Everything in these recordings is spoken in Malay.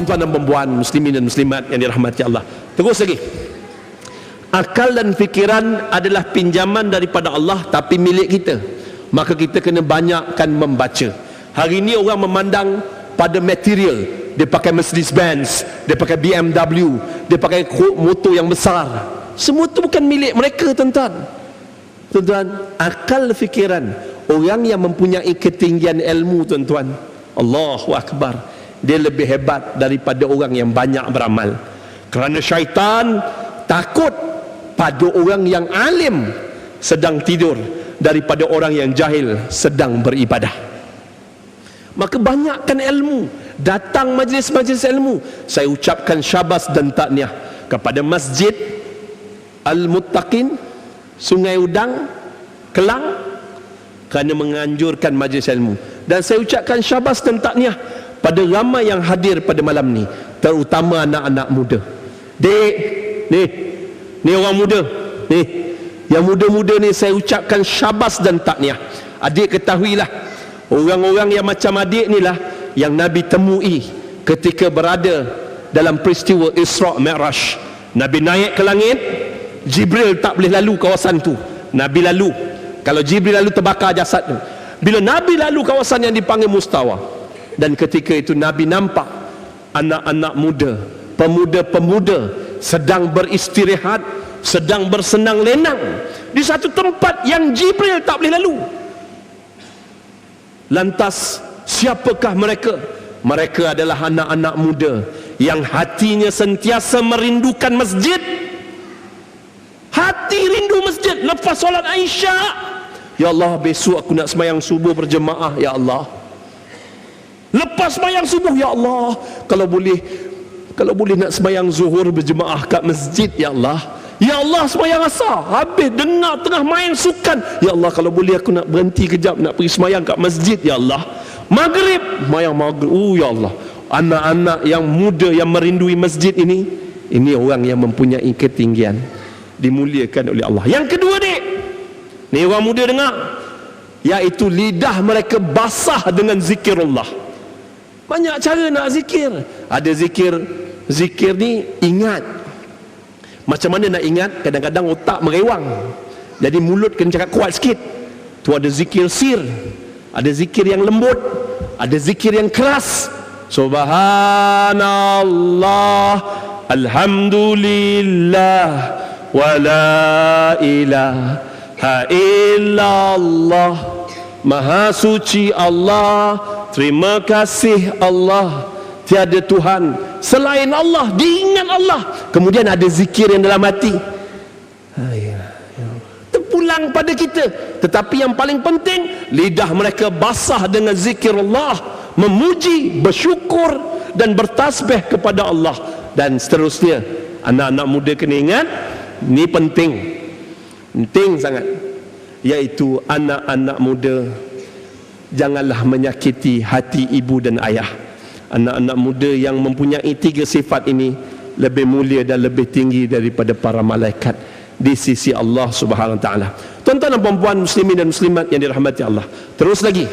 Tuan-tuan dan puan muslimin dan muslimat yang dirahmati Allah. Terus lagi, akal dan fikiran adalah pinjaman daripada Allah tapi milik kita. Maka kita kena banyakkan membaca. Hari ini orang memandang pada material. Dia pakai Mercedes-Benz, dia pakai BMW, dia pakai motor yang besar. Semua itu bukan milik mereka, tuan-tuan. Tuan-tuan, akal fikiran orang yang mempunyai ketinggian ilmu, tuan-tuan, Allahu Akbar, dia lebih hebat daripada orang yang banyak beramal. Kerana syaitan takut pada orang yang alim sedang tidur daripada orang yang jahil sedang beribadah. Maka banyakkan ilmu, datang majlis-majlis ilmu. Saya ucapkan syabas dan tahniah kepada Masjid Al-Muttaqin Sungai Udang, Kelang, kerana menganjurkan majlis ilmu. Dan saya ucapkan syabas dan tahniah pada ramai yang hadir pada malam ni, terutama anak-anak muda. Dek, ni orang muda, ni yang muda-muda ni saya ucapkan syabas dan tahniah. Adik ketahuilah, orang-orang yang macam adik ni lah yang Nabi temui ketika berada dalam peristiwa Isra' Mi'raj. Nabi naik ke langit, Jibril tak boleh lalu kawasan tu. Nabi lalu. Kalau Jibril lalu, terbakar jasad tu. Bila Nabi lalu kawasan yang dipanggil Mustawa, dan ketika itu Nabi nampak anak-anak muda, pemuda-pemuda sedang beristirahat, sedang bersenang lenang di satu tempat yang Jibril tak boleh lalu. Lantas siapakah mereka? Mereka adalah anak-anak muda yang hatinya sentiasa merindukan masjid. Hati rindu masjid. Lepas solat Aisyah, ya Allah, besok aku nak sembahyang subuh berjemaah, ya Allah. Lepas sembahyang subuh, ya Allah, kalau boleh nak sembahyang zuhur berjemaah kat masjid, ya Allah. Ya Allah, sembahyang asar habis dengar tengah main sukan, ya Allah, kalau boleh aku nak berhenti kejap, nak pergi sembahyang kat masjid, ya Allah. Maghrib, sembahyang maghrib, ya Allah. Anak-anak yang muda yang merindui masjid ini orang yang mempunyai ketinggian, dimuliakan oleh Allah. Yang kedua ni orang muda dengar, iaitu lidah mereka basah dengan zikirullah. Banyak cara nak zikir. Ada zikir ni ingat. Macam mana nak ingat? Kadang-kadang otak merewang, jadi mulut kena cakap kuat sikit. Tu ada zikir sir, ada zikir yang lembut, ada zikir yang keras. Subhanallah, alhamdulillah, wa la ilaha illallah, maha suci Allah, terima kasih Allah, tiada Tuhan selain Allah, diingat Allah. Kemudian ada zikir yang dalam hati, terpulang pada kita. Tetapi yang paling penting, lidah mereka basah dengan zikir Allah, memuji, bersyukur dan bertasbih kepada Allah. Dan seterusnya. Anak-anak muda kena ingat, ni penting sangat, iaitu anak-anak muda janganlah menyakiti hati ibu dan ayah. Anak-anak muda yang mempunyai 3 sifat ini lebih mulia dan lebih tinggi daripada para malaikat di sisi Allah Subhanahu Wa Taala. Tuan-tuan dan puan-puan muslimin dan muslimat yang dirahmati Allah. Terus lagi,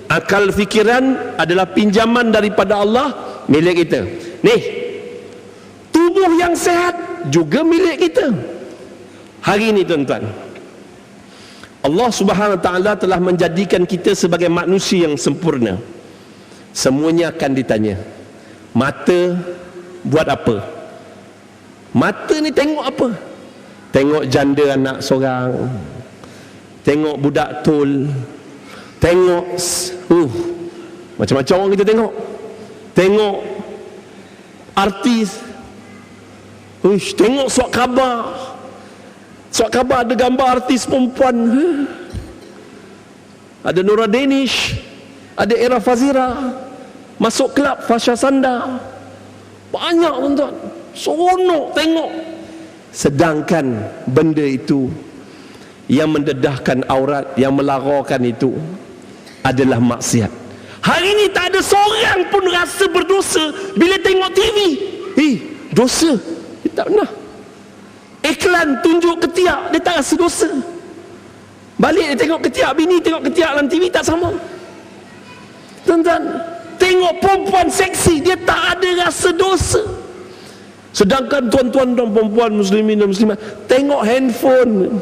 akal fikiran adalah pinjaman daripada Allah, milik kita. Nih, tubuh yang sehat juga milik kita. Hari ini tuan-tuan, Allah Subhanahu Wa Taala telah menjadikan kita sebagai manusia yang sempurna. Semuanya akan ditanya, mata buat apa? Mata ni tengok apa? Tengok janda anak seorang, tengok budak tol, tengok macam-macam orang kita tengok artis, tengok surat khabar ada gambar artis perempuan, ada Nora Danish, ada Era Fazira, masuk kelab Fasha Sanda, banyak tuan-tuan, seronok tengok. Sedangkan benda itu yang mendedahkan aurat, yang melarakan itu adalah maksiat. Hari ini tak ada seorang pun rasa berdosa bila tengok TV. Dosa dia tak pernah. Iklan tunjuk ketiak, dia tak rasa dosa. Balik dia tengok ketiak bini, tengok ketiak dalam TV, tak sama. Tuan-tuan, tengok perempuan seksi, dia tak ada rasa dosa. Sedangkan tuan-tuan dan perempuan muslimin dan muslimat tengok handphone,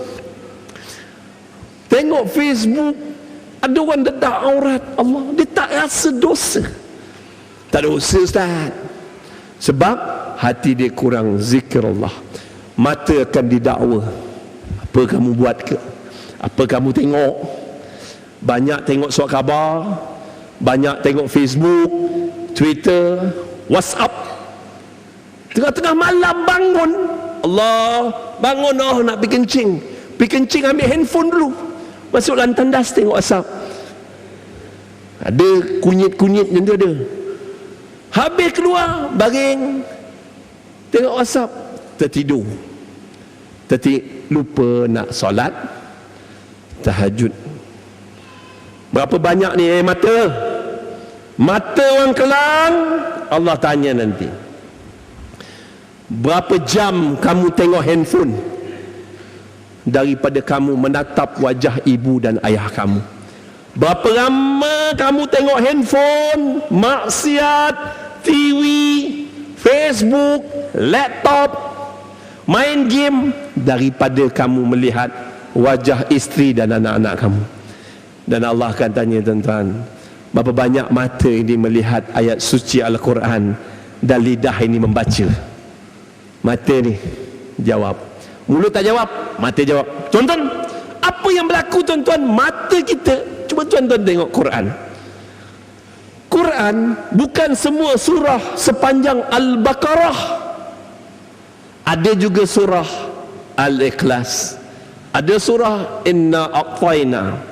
tengok Facebook, ada orang dedah aurat Allah, dia tak rasa dosa. Tak ada dosa, Ustaz. Sebab hati dia kurang zikir Allah. Mata akan didakwa. Apa kamu buat ke? Apa kamu tengok? Banyak tengok surat khabar, banyak tengok Facebook, Twitter, WhatsApp. Tengah-tengah malam bangun, Allah, bangun, oh nak pergi kencing. Pergi kencing, ambil handphone dulu, masuk dalam tandas tengok WhatsApp. Ada kunyit-kunyit yang tu ada. Habis keluar, baring, tengok WhatsApp, tertidur. Lupa nak solat tahajud. Berapa banyak ni mata? Mata orang Kelang, Allah tanya nanti. Berapa jam kamu tengok handphone daripada kamu menatap wajah ibu dan ayah kamu? Berapa lama kamu tengok handphone, maksiat, TV, Facebook, laptop, main game, daripada kamu melihat wajah isteri dan anak-anak kamu? Dan Allah akan tanya, tuan-tuan, berapa banyak mata ini melihat ayat suci Al-Quran dan lidah ini membaca? Mata ni jawab, mulut tak jawab, mata jawab. Tuan-tuan, apa yang berlaku tuan-tuan? Mata kita, cuba tuan-tuan tengok Quran. Quran bukan semua surah sepanjang Al-Baqarah. Ada juga surah Al-Ikhlas, ada surah Inna A'tayna,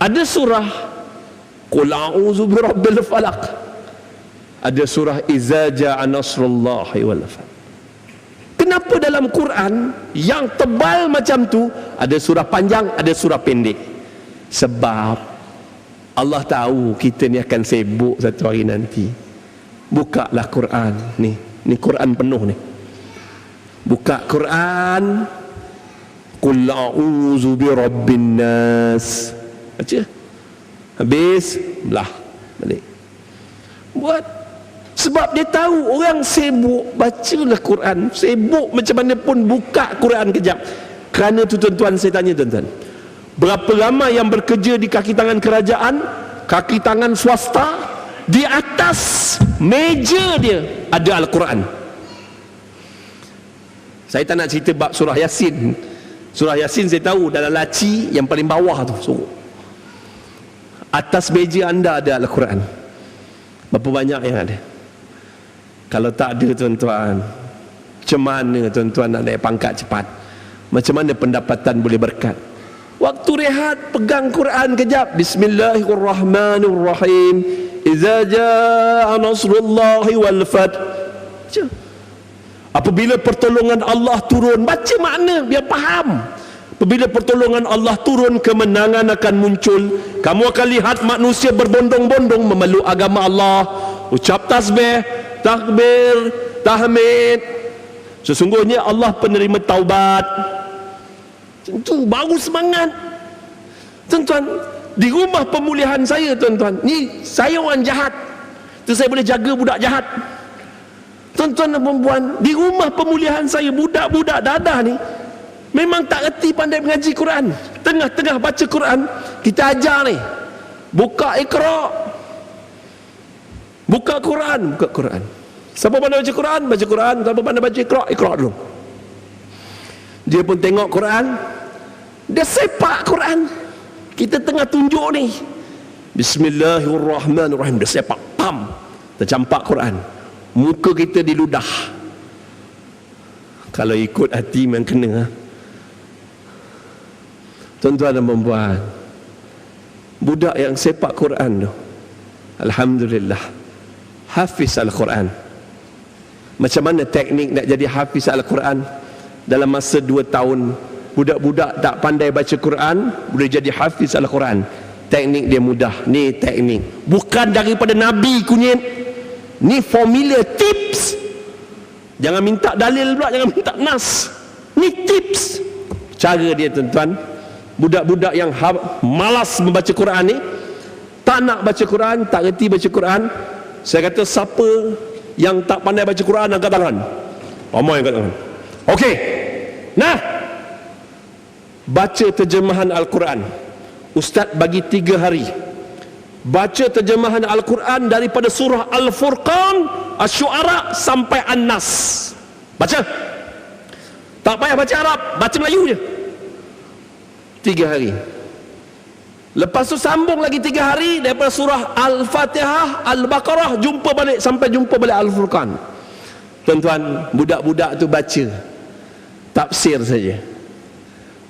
ada surah Qul a'udzu birabbil falaq, ada surah Iza ja'a nasrullahi wal fath. Kenapa dalam Quran yang tebal macam tu ada surah panjang, ada surah pendek? Sebab Allah tahu kita ni akan sibuk satu hari nanti. Bukalah Quran ni Quran penuh ni. Buka Quran, Qul a'udzu birabbin nas, baca, habis belah balik. Buat. Sebab dia tahu orang sibuk, bacalah Quran. Sibuk macam mana pun buka Quran kejap. Kerana tu tuan-tuan, saya tanya tuan-tuan, berapa ramai yang bekerja di kaki tangan kerajaan, kaki tangan swasta, di atas meja dia ada Al-Quran. Saya tak nak cerita bab surah Yasin. Surah Yasin saya tahu dalam laci yang paling bawah tu suruh. Atas meja anda ada Al-Quran. Berapa banyak yang ada? Kalau tak ada tuan-tuan, macam mana tuan-tuan nak naik pangkat cepat? Macam mana pendapatan boleh berkat? Waktu rehat, pegang Quran kejap. Bismillahirrahmanirrahim. Iza ja'a nasrullahi wal fath. Apabila pertolongan Allah turun, baca makna biar faham. Apabila pertolongan Allah turun, kemenangan akan muncul. Kamu akan lihat manusia berbondong-bondong memeluk agama Allah, ucap tasbih, takbir, tahmid. Sesungguhnya Allah penerima taubat. Tentu baru semangat. Tuan-tuan, di rumah pemulihan saya tuan-tuan, ni saya orang jahat, tu saya boleh jaga budak jahat. Tuan-tuan dan perempuan, di rumah pemulihan saya, budak-budak dadah ni memang tak reti pandai mengaji Quran. Tengah-tengah baca Quran, kita ajar ni, buka Iqra, buka Quran, buka Quran. Siapa pandai baca Quran, baca Quran. Siapa pandai baca Iqra, Iqra dulu. Dia pun tengok Quran, dia sepak Quran. Kita tengah tunjuk ni, Bismillahirrahmanirrahim, dia sepak, pam, tercampak Quran. Muka kita diludah. Kalau ikut hati memang kena. Tuan-tuan dan perempuan, budak yang sepak Quran tu, alhamdulillah, hafiz Al-Quran. Macam mana teknik nak jadi hafiz Al-Quran? Dalam masa 2 tahun, budak-budak tak pandai baca Quran boleh jadi hafiz Al-Quran. Teknik dia mudah. Ni teknik, bukan daripada Nabi kunyit. Ni formula, tips. Jangan minta dalil pula, jangan minta nas. Ni tips. Cara dia tuan-tuan. Budak-budak yang malas membaca Quran ni, tak nak baca Quran, tak reti baca Quran, Saya kata siapa yang tak pandai baca Quran angkat tangan. Ramai angkat tangan. Okey. Nah, baca terjemahan Al-Quran. Ustaz bagi 3 hari. Baca terjemahan Al-Quran daripada surah Al-Furqan, Asy-Syu'ara sampai An-Nas. Baca. Tak payah baca Arab, baca Melayu je. 3 hari. Lepas tu sambung lagi 3 hari daripada surah Al-Fatihah, Al-Baqarah, jumpa balik sampai jumpa balik Al-Furqan. Tuan-tuan, budak-budak tu baca tafsir saja.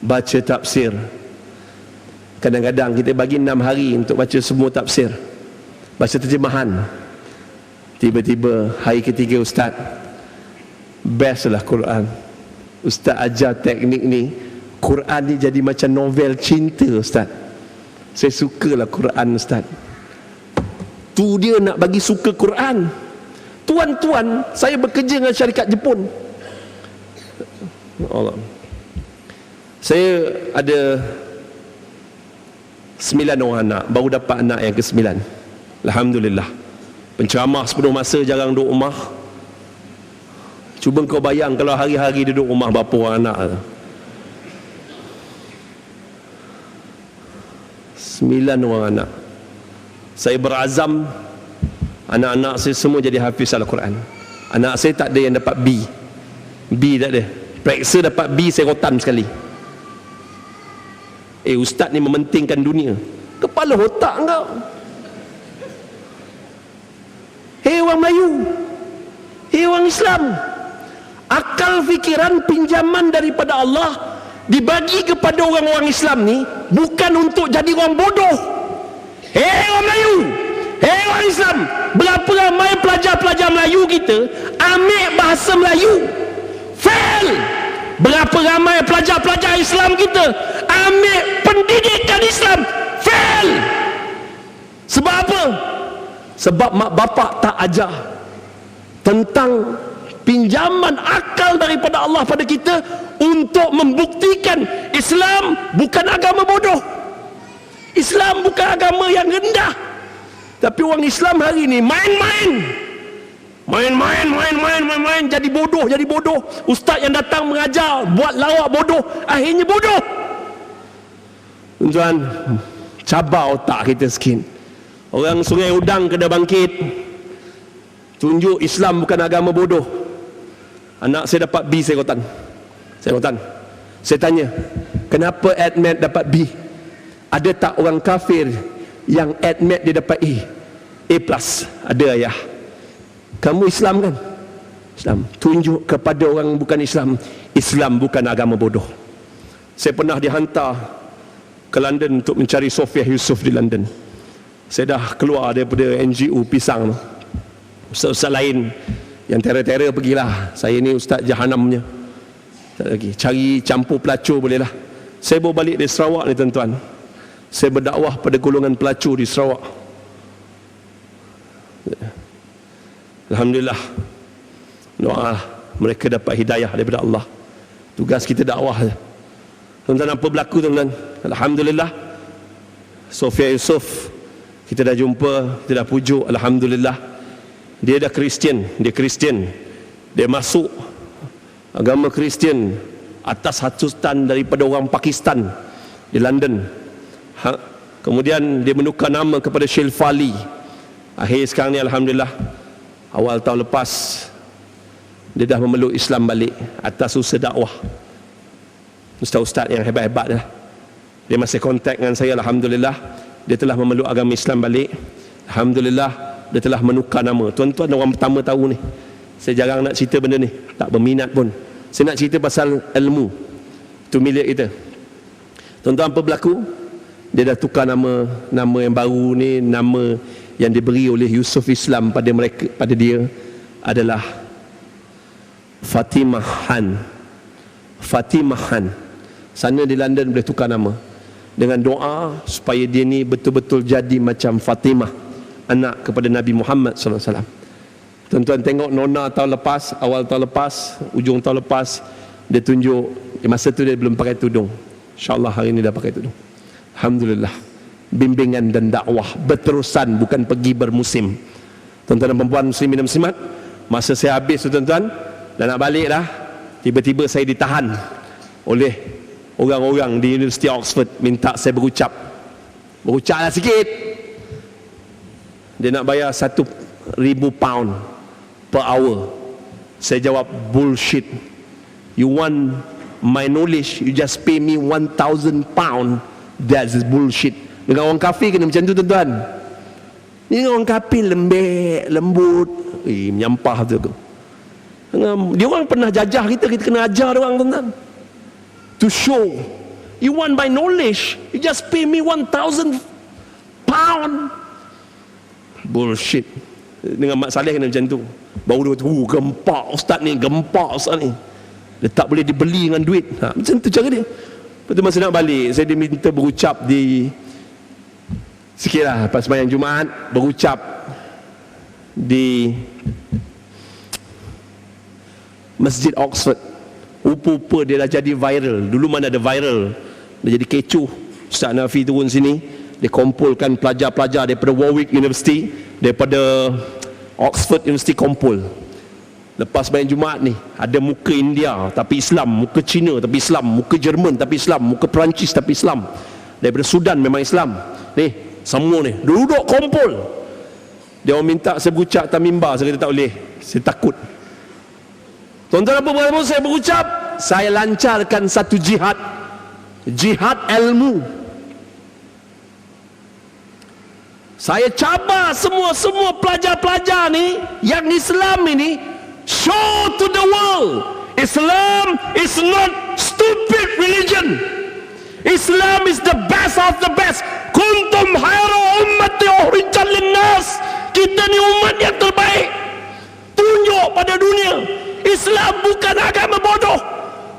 Baca tafsir. Kadang-kadang kita bagi 6 hari untuk baca semua tafsir. Baca terjemahan. Tiba-tiba hari ketiga ustaz, best lah Quran. Ustaz ajar teknik ni, Quran ni jadi macam novel cinta ustaz. Saya sukalah Quran ustaz. Tu dia nak bagi suka Quran. Tuan-tuan, saya bekerja dengan syarikat Jepun. Allah. Saya ada 9 orang anak, baru dapat anak yang ke-9. Alhamdulillah. Penceramah sepenuh masa, jarang duduk rumah. Cuba kau bayang kalau hari-hari duduk rumah berapa orang anak. 9 orang anak. Saya berazam anak-anak saya semua jadi hafiz Al-Quran. Anak saya tak ada yang dapat B. B tak ada. Periksa dapat B, saya rotan sekali. Ustaz ni mementingkan dunia. Kepala otak kau. Orang Melayu, orang Islam, akal fikiran pinjaman daripada Allah dibagi kepada orang-orang Islam ni bukan untuk jadi orang bodoh. Orang Melayu, orang Islam, berapa ramai pelajar-pelajar Melayu kita ambil bahasa Melayu, fail. Berapa ramai pelajar-pelajar Islam kita ambil pendidikan Islam, fail. Sebab apa? Sebab mak bapak tak ajar tentang pinjaman akal daripada Allah pada kita untuk membuktikan Islam bukan agama bodoh. Islam bukan agama yang rendah. Tapi orang Islam hari ini main-main jadi bodoh. Ustaz yang datang mengajar buat lawak bodoh, akhirnya bodoh. Tuan-tuan, cabar otak kita sikit. Orang Sungai Udang kena bangkit, tunjuk Islam bukan agama bodoh. Anak saya dapat B, saya rotan. Saya tanya, kenapa AdMed dapat B? Ada tak orang kafir yang AdMed dia dapat A plus? Ada ayah. Kamu Islam kan? Islam. Tunjuk kepada orang bukan Islam, Islam bukan agama bodoh. Saya pernah dihantar ke London untuk mencari Sofiah Yusof di London. Saya dah keluar daripada NGO Pisang. Ustaz-ustaz lain yang teror-teror pergilah. Saya ni ustaz jahanamnya. Tak lagi. Cari campur pelacur bolehlah. Saya baru balik dari Sarawak ni tuan-tuan. Saya berdakwah pada golongan pelacur di Sarawak. Alhamdulillah. Doa mereka dapat hidayah daripada Allah. Tugas kita dakwah. Tuan-tuan, apa berlaku tuan-tuan? Alhamdulillah. Sofiah Yusof kita dah jumpa, kita dah pujuk, alhamdulillah. Dia dah Kristian, dia masuk agama Kristian atas hasutan daripada orang Pakistan di London. Kemudian dia menukar nama kepada Syekh Fali. Akhir sekarang ni alhamdulillah, awal tahun lepas dia dah memeluk Islam balik atas usaha dakwah. Ustaz-ustaz yang hebat-hebat dah. Dia masih kontak dengan saya, alhamdulillah. Dia telah memeluk agama Islam balik. Alhamdulillah, dia telah menukar nama. Tuan-tuan, orang pertama tahu ni. Saya jarang nak cerita benda ni, tak berminat pun. Saya nak cerita pasal ilmu. Itu milik kita. Tuan-tuan, apa berlaku? Dia dah tukar nama yang baru ni, nama yang diberi oleh Yusuf Islam pada mereka, pada dia adalah Fatimah Han. Sana di London boleh tukar nama dengan doa supaya dia ni betul-betul jadi macam Fatimah, anak kepada Nabi Muhammad SAW. Tuan-tuan tengok Nona tahun lepas, awal tahun lepas, ujung tahun lepas, dia tunjuk, masa tu dia belum pakai tudung. InsyaAllah hari ni dah pakai tudung. Alhamdulillah. Bimbingan dan dakwah berterusan, bukan pergi bermusim. Tuan-tuan dan perempuan muslimin dan muslimat, masa saya habis tu tuan-tuan, dah nak balik dah, tiba-tiba saya ditahan oleh orang-orang di Universiti Oxford, minta saya berucaplah sikit. Dia nak bayar 1,000 pound per hour. Saya jawab, bullshit. You want my knowledge, you just pay me 1,000 pound. That's bullshit. Dengan orang kafir kena macam tu tuan-tuan. Ni orang kafir lembek, lembut, menyampah tu. Dia orang pernah jajah kita, kita kena ajar dia orang tuan-tuan. To show, you want my knowledge, you just pay me 1,000 pound. Bullshit. Dengan Mak Saleh kena macam tu. Baru dia kata, gempak ustaz ni, gempak ustaz ni. Dia tak boleh dibeli dengan duit. Macam tu cara dia. Lepas tu masa nak balik, saya diminta berucap di sikit lah, pas sembahyang Jumaat, berucap di Masjid Oxford. Rupa-rupa dia dah jadi viral. Dulu mana ada viral, dia jadi kecoh. Ustaz Nafi turun sini, dia kumpulkan pelajar-pelajar daripada Warwick University, daripada Oxford University kumpul. Lepas sembahyang Jumaat ni, ada muka India tapi Islam, muka Cina tapi Islam, muka Jerman tapi Islam, muka Perancis tapi Islam, daripada Sudan memang Islam. Ni semua ni duduk kumpul. Dia orang minta saya berucap atas mimbar, saya kata tak boleh, saya takut. Tuan-tuan apa berapa saya berucap, saya lancarkan satu jihad ilmu. Saya cabar semua pelajar-pelajar ni yang Islam ini, show to the world, Islam is not stupid religion. Islam is the best of the best. Kuntum khairu ummati ukhrijat linnas. Kita ni umat yang terbaik. Tunjuk pada dunia, Islam bukan agama bodoh.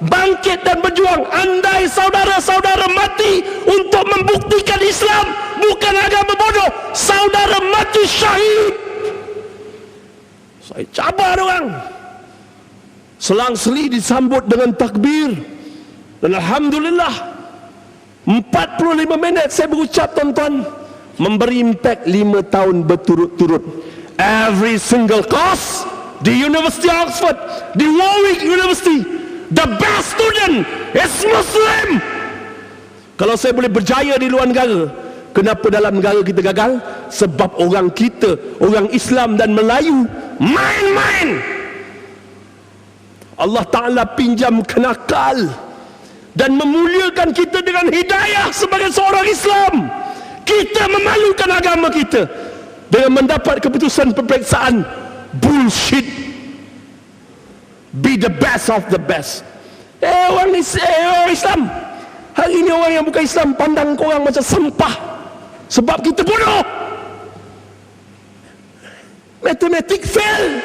Bangkit dan berjuang. Andai saudara-saudara mati untuk membuktikan Islam bukan agama bodoh, saudara mati syahid. Saya cabar orang. Selang-seli disambut dengan takbir. Dan alhamdulillah 45 minit saya berucap tuan-tuan, memberi impact 5 tahun berturut-turut. Every single course di University Oxford, di Warwick University, the best student is Muslim. Kalau saya boleh berjaya di luar negara, kenapa dalam negara kita gagal? Sebab orang kita, orang Islam dan Melayu main-main. Allah Ta'ala pinjamkan akal dan memuliakan kita dengan hidayah sebagai seorang Islam. Kita memalukan agama kita dengan mendapat keputusan peperiksaan bullshit. Be the best of the best. Orang Islam hari ini, orang yang bukan Islam pandang korang macam sampah sebab kita bodoh. Matematik fail,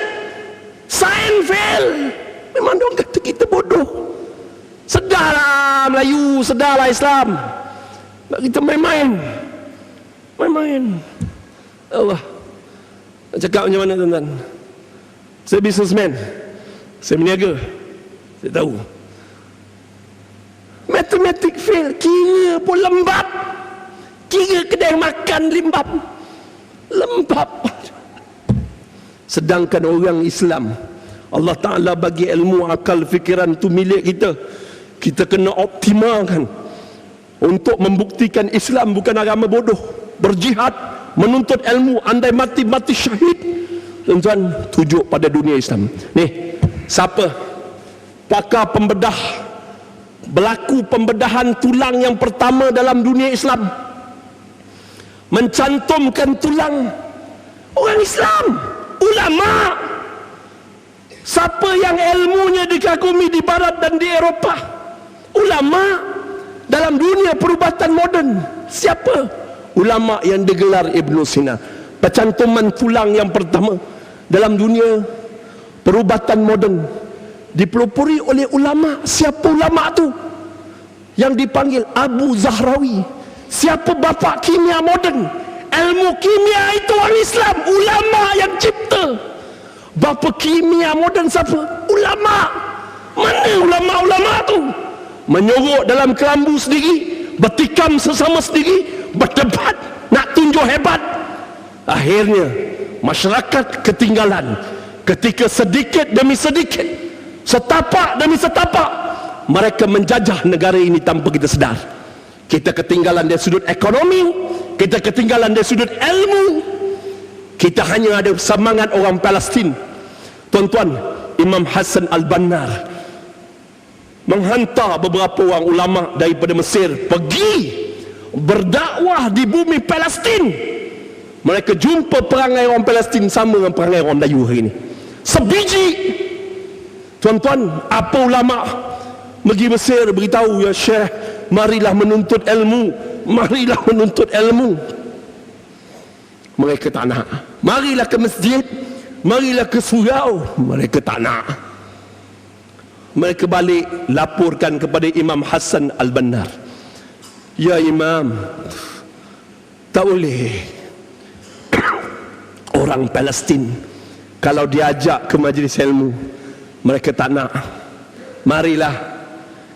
sains fail. Memang dia kata kita bodoh. Sedarlah Melayu, sedarlah Islam. Kita main-main. Allah. Nak cakap macam mana tuan-tuan? Saya businessman, saya berniaga, saya tahu. Matematik fail, kira pun lembab. Kira kedai makan lembab. Sedangkan orang Islam, Allah Ta'ala bagi ilmu, akal, fikiran tu milik kita. Kita kena optimalkan untuk membuktikan Islam bukan agama bodoh. Berjihad, menuntut ilmu, andai mati syahid. Tuan-tuan, tujuk pada dunia Islam. Ni, siapa pakar pembedah, berlaku pembedahan tulang yang pertama dalam dunia Islam, mencantumkan tulang orang Islam, ulama. Siapa yang ilmunya dikagumi di Barat dan di Eropah? Ulama dalam dunia perubatan moden. Siapa? Ulama yang digelar Ibn Sina. Pencantuman tulang yang pertama dalam dunia perubatan moden dipelopori oleh ulama. Siapa ulama tu? Yang dipanggil Abu Zahrawi. Siapa bapa kimia moden? Ilmu kimia itu orang Islam, ulama yang cipta. Bapa kimia moden siapa? Ulama. Mana ulama-ulama tu? Menyorok dalam kelambu sendiri, bertikam sesama sendiri, berdebat, nak tunjuk hebat. Akhirnya masyarakat ketinggalan ketika sedikit demi sedikit, setapak demi setapak, mereka menjajah negara ini tanpa kita sedar. Kita ketinggalan dari sudut ekonomi, kita ketinggalan dari sudut ilmu. Kita hanya ada semangat orang Palestin. Tuan-tuan, Imam Hassan Al-Bannar menghantar beberapa orang ulama daripada Mesir pergi berdakwah di bumi Palestin. Mereka jumpa perangai orang Palestin sama dengan perangai orang Melayu hari ini. Sebiji. Tuan-tuan, apa ulama pergi Mesir beritahu, ya Syekh, marilah menuntut ilmu, marilah menuntut ilmu. Mereka tak nak. Marilah ke masjid, marilah ke surau, mereka tak nak. Mereka balik laporkan kepada Imam Hassan Al-Bannar, ya Imam, tak boleh orang Palestin kalau diajak ke majlis ilmu mereka tak nak, marilah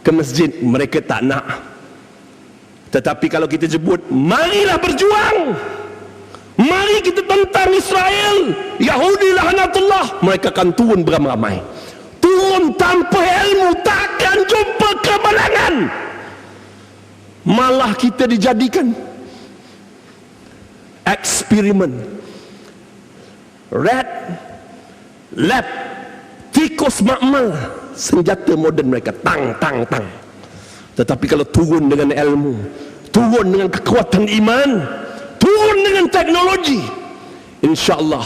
ke masjid mereka tak nak. Tetapi kalau kita jemput, marilah berjuang, mari kita tentang Israel, Yahudi laknatullah, mereka akan turun beramai-ramai. Turun tanpa ilmu takkan jumpa kemenangan. Malah kita dijadikan eksperimen, red lab, tikus makmal, senjata moden mereka, tang tang tang. Tetapi kalau turun dengan ilmu, turun dengan kekuatan iman, turun dengan teknologi, insya-Allah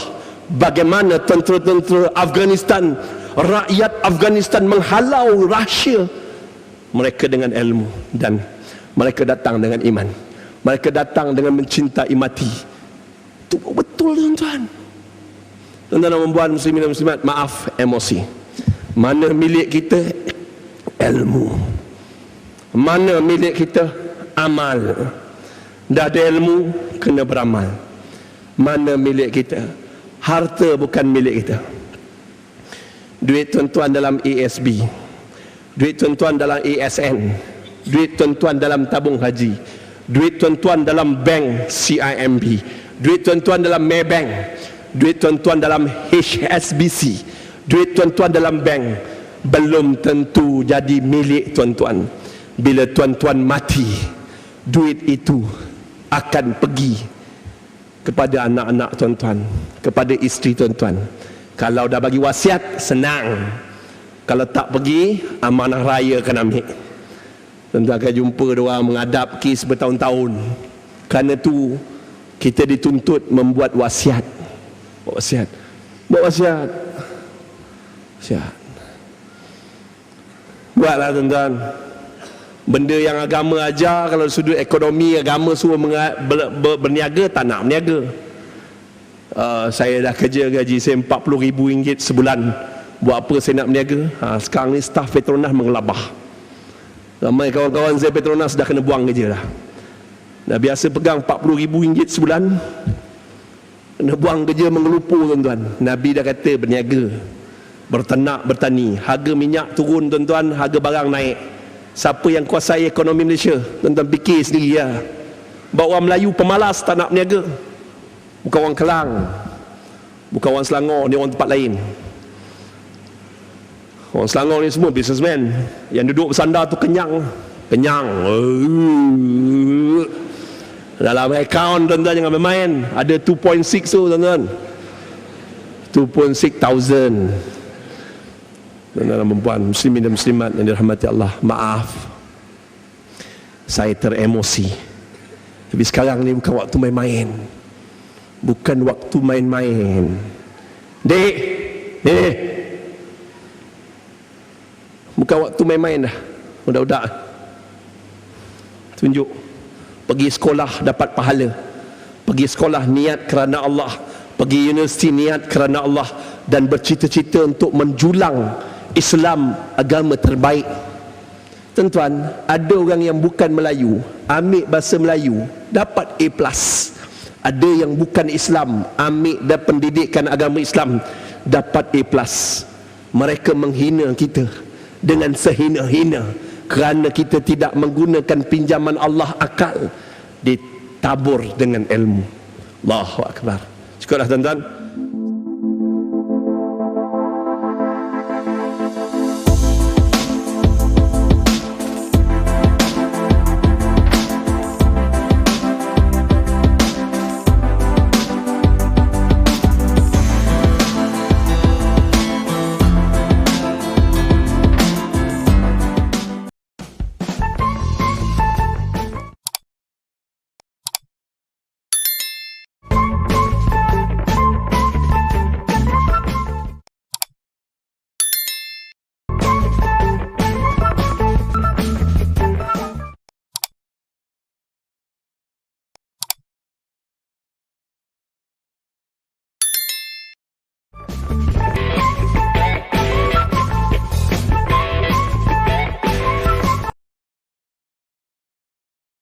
bagaimana tentera-tentera Afghanistan, rakyat Afghanistan menghalau Rusia, mereka dengan ilmu dan mereka datang dengan iman, mereka datang dengan mencintai mati. Itu betul tuan-tuan. Tuan-tuan dan puan muslimin dan muslimat, maaf emosi. Mana milik kita? Ilmu. Mana milik kita? Amal. Dah ada ilmu, kena beramal. Mana milik kita? Harta bukan milik kita. Duit tuan-tuan dalam ASB, duit tuan-tuan dalam ASN, duit tuan-tuan dalam tabung haji, duit tuan-tuan dalam bank CIMB, duit tuan-tuan dalam Maybank, duit tuan-tuan dalam HSBC, duit tuan-tuan dalam bank belum tentu jadi milik tuan-tuan. Bila tuan-tuan mati, duit itu akan pergi kepada anak-anak tuan-tuan, kepada isteri tuan-tuan. Kalau dah bagi wasiat, senang. Kalau tak pergi, amanah raya akan ambil. Tentu akan jumpa orang menghadap kes bertahun-tahun. Kerana tu kita dituntut membuat wasiat. Buat wasiat. Buat wasiat. Wasiat. Buatlah tuan-tuan. Benda yang agama ajar, kalau sudut ekonomi agama suruh berniaga, tak nak berniaga. Saya dah kerja gaji saya RM40,000 sebulan. Buat apa saya nak berniaga? Sekarang ni staf Petronas mengelabah. Ramai kawan-kawan saya Petronas dah kena buang kerja dah. Dah biasa pegang RM40,000 sebulan, kena buang kerja mengelupur tuan-tuan. Nabi dah kata berniaga, berternak, bertani. Harga minyak turun tuan-tuan, harga barang naik. Siapa yang kuasai ekonomi Malaysia? Tuan-tuan fikir sendiri ya. Bahawa orang Melayu pemalas, tak nak berniaga. Bukan orang Kelang, bukan orang Selangor, ni orang tempat lain. Orang Selangor ni semua businessman. Yang duduk bersandar tu kenyang. Kenyang. Dalam akaun tuan-tuan jangan bermain. Ada 2.6 tu tuan-tuan. 2.6 thousand. Tuan-tuan dan perempuan, muslimin dan muslimat yang dirahmati Allah, maaf saya teremosi. Tapi sekarang ni bukan waktu main-main. Bukan waktu main-main. Dek, bukan waktu main-main dah. Budak-budak tunjuk, pergi sekolah dapat pahala, pergi sekolah niat kerana Allah, pergi universiti niat kerana Allah, dan bercita-cita untuk menjulang Islam agama terbaik. Tuan-tuan, ada orang yang bukan Melayu, ambil bahasa Melayu, dapat A+. Ada yang bukan Islam, ambil dan pendidikan agama Islam, dapat A+. Mereka menghina kita dengan sehina-hina kerana kita tidak menggunakan pinjaman Allah akal, ditabur dengan ilmu. Allahu Akbar. Cukuplah tuan-tuan.